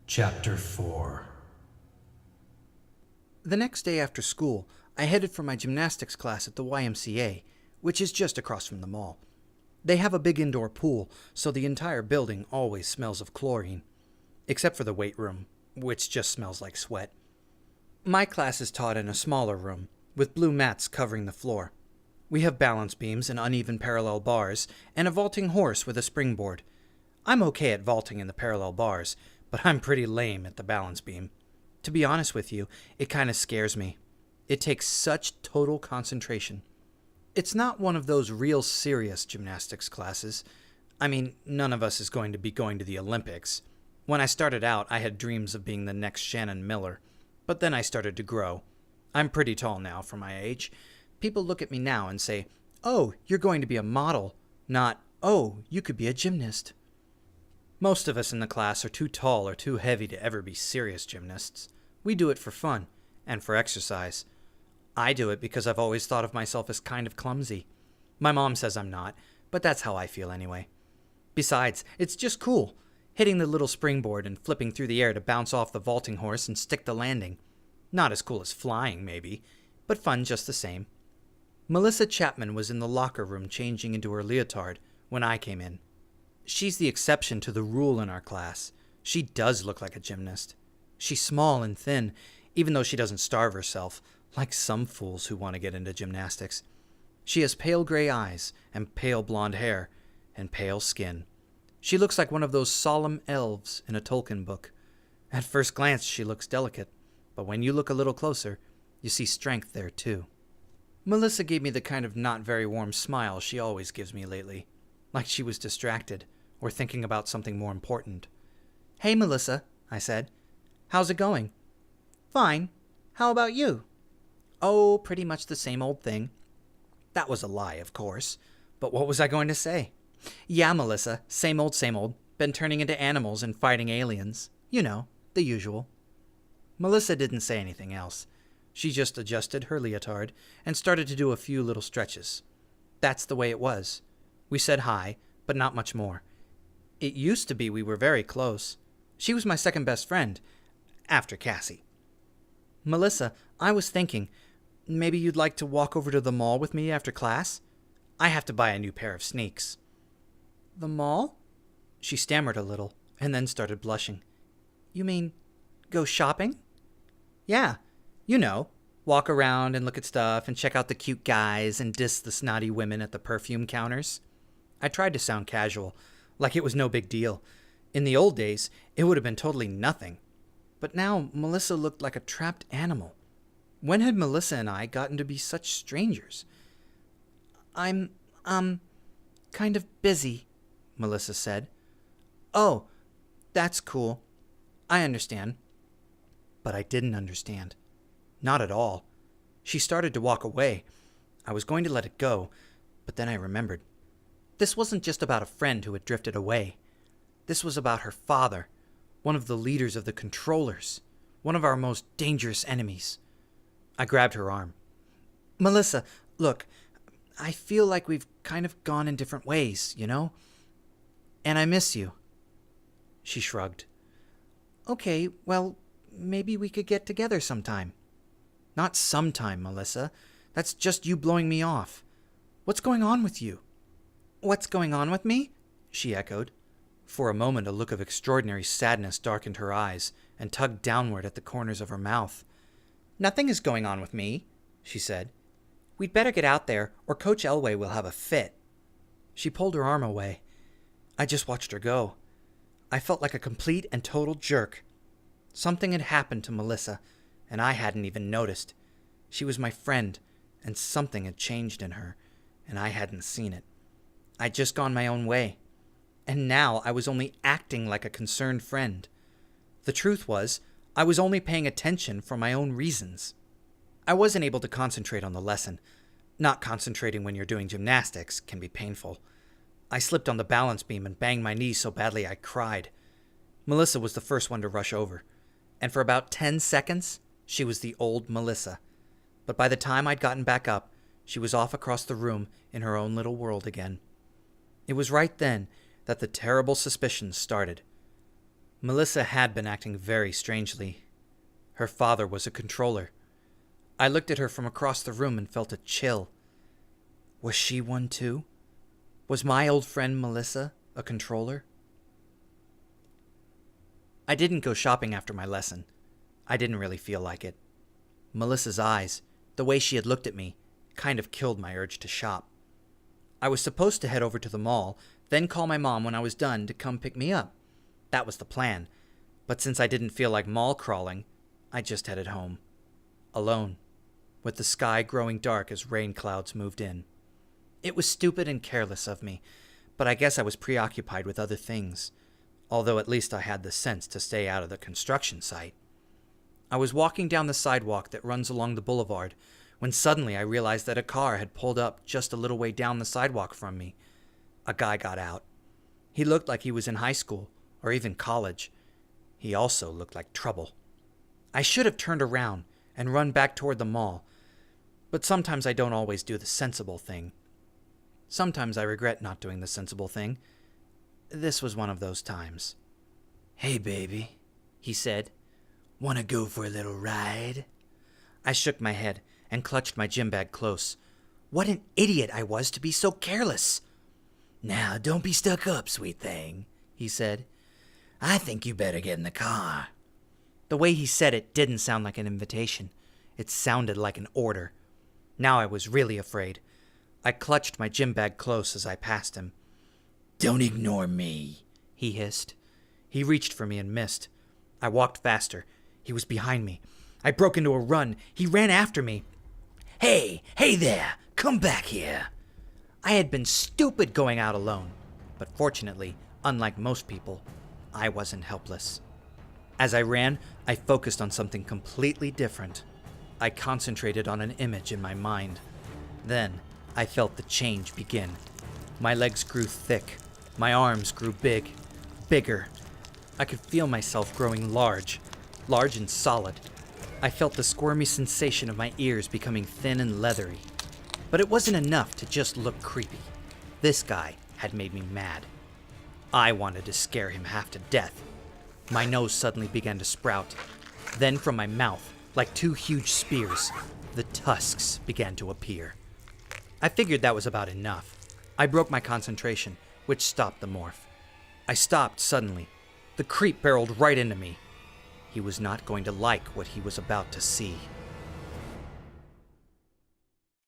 Chapter 4. The next day after school, I headed for my gymnastics class at the YMCA, which is just across from the mall. They have a big indoor pool, so the entire building always smells of chlorine, except for the weight room, which just smells like sweat. My class is taught in a smaller room, with blue mats covering the floor. We have balance beams and uneven parallel bars, and a vaulting horse with a springboard. I'm okay at vaulting in the parallel bars, but I'm pretty lame at the balance beam. To be honest with you, it kind of scares me. It takes such total concentration. It's not one of those real serious gymnastics classes. I mean, none of us is going to be going to the Olympics. When I started out, I had dreams of being the next Shannon Miller, but then I started to grow. I'm pretty tall now for my age. People look at me now and say, "Oh, you're going to be a model," not, "Oh, you could be a gymnast." Most of us in the class are too tall or too heavy to ever be serious gymnasts. We do it for fun and for exercise. I do it because I've always thought of myself as kind of clumsy. My mom says I'm not, but that's how I feel anyway. Besides, it's just cool, hitting the little springboard and flipping through the air to bounce off the vaulting horse and stick the landing. Not as cool as flying, maybe, but fun just the same. Melissa Chapman was in the locker room changing into her leotard when I came in. She's the exception to the rule in our class. She does look like a gymnast. She's small and thin, even though she doesn't starve herself, like some fools who want to get into gymnastics. She has pale gray eyes and pale blonde hair and pale skin. She looks like one of those solemn elves in a Tolkien book. At first glance, she looks delicate, but when you look a little closer, you see strength there too. Melissa gave me the kind of not very warm smile she always gives me lately, like she was distracted or thinking about something more important. "Hey, Melissa," I said. "How's it going?" "Fine. How about you?" "Oh, pretty much the same old thing." That was a lie, of course. But what was I going to say? "Yeah, Melissa, same old, same old. Been turning into animals and fighting aliens. You know, the usual." Melissa didn't say anything else. She just adjusted her leotard and started to do a few little stretches. That's the way it was. We said hi, but not much more. It used to be we were very close. She was my second best friend, after Cassie. "Melissa, I was thinking, maybe you'd like to walk over to the mall with me after class? I have to buy a new pair of sneaks." "The mall?" She stammered a little, and then started blushing. "You mean, go shopping?" "Yeah, you know, walk around and look at stuff and check out the cute guys and diss the snotty women at the perfume counters." I tried to sound casual, like it was no big deal. In the old days, it would have been totally nothing. But now, Melissa looked like a trapped animal. When had Melissa and I gotten to be such strangers? I'm kind of busy," Melissa said. "Oh, that's cool. I understand." But I didn't understand. Not at all. She started to walk away. I was going to let it go, but then I remembered. This wasn't just about a friend who had drifted away. This was about her father, one of the leaders of the controllers, one of our most dangerous enemies. I grabbed her arm. "Melissa, look, I feel like we've kind of gone in different ways, you know? And I miss you." She shrugged. "Okay, well, maybe we could get together sometime." "Not sometime, Melissa. That's just you blowing me off. What's going on with you?" "What's going on with me?" she echoed. For a moment, a look of extraordinary sadness darkened her eyes and tugged downward at the corners of her mouth. "Nothing is going on with me," she said. "We'd better get out there, or Coach Elway will have a fit." She pulled her arm away. I just watched her go. I felt like a complete and total jerk. Something had happened to Melissa, and I hadn't even noticed. She was my friend, and something had changed in her, and I hadn't seen it. I'd just gone my own way. And now I was only acting like a concerned friend. The truth was, I was only paying attention for my own reasons. I wasn't able to concentrate on the lesson. Not concentrating when you're doing gymnastics can be painful. I slipped on the balance beam and banged my knee so badly I cried. Melissa was the first one to rush over, and for about 10 seconds, she was the old Melissa. But by the time I'd gotten back up, she was off across the room in her own little world again. It was right then that the terrible suspicions started. Melissa had been acting very strangely. Her father was a controller. I looked at her from across the room and felt a chill. Was she one too? Was my old friend Melissa a controller? I didn't go shopping after my lesson. I didn't really feel like it. Melissa's eyes, the way she had looked at me, kind of killed my urge to shop. I was supposed to head over to the mall, then call my mom when I was done to come pick me up. That was the plan. But since I didn't feel like mall crawling, I just headed home. Alone, with the sky growing dark as rain clouds moved in. It was stupid and careless of me, but I guess I was preoccupied with other things, although at least I had the sense to stay out of the construction site. I was walking down the sidewalk that runs along the boulevard when suddenly I realized that a car had pulled up just a little way down the sidewalk from me. A guy got out. He looked like he was in high school, or even college. He also looked like trouble. I should have turned around and run back toward the mall, but sometimes I don't always do the sensible thing. Sometimes I regret not doing the sensible thing. This was one of those times. "Hey, baby," he said. "Wanna go for a little ride?" I shook my head and clutched my gym bag close. What an idiot I was to be so careless. "Now, don't be stuck up, sweet thing," he said. "I think you better get in the car." The way he said it didn't sound like an invitation. It sounded like an order. Now I was really afraid. I clutched my gym bag close as I passed him. "Don't ignore me," he hissed. He reached for me and missed. I walked faster. He was behind me. I broke into a run. He ran after me. Hey there, come back here." I had been stupid going out alone, but fortunately, unlike most people, I wasn't helpless. As I ran, I focused on something completely different. I concentrated on an image in my mind. Then, I felt the change begin. My legs grew thick. My arms grew bigger. I could feel myself growing large and solid. I felt the squirmy sensation of my ears becoming thin and leathery. But it wasn't enough to just look creepy. This guy had made me mad. I wanted to scare him half to death. My nose suddenly began to sprout. Then from my mouth, like two huge spears, the tusks began to appear. I figured that was about enough. I broke my concentration, which stopped the morph. I stopped suddenly. The creep barreled right into me. He was not going to like what he was about to see.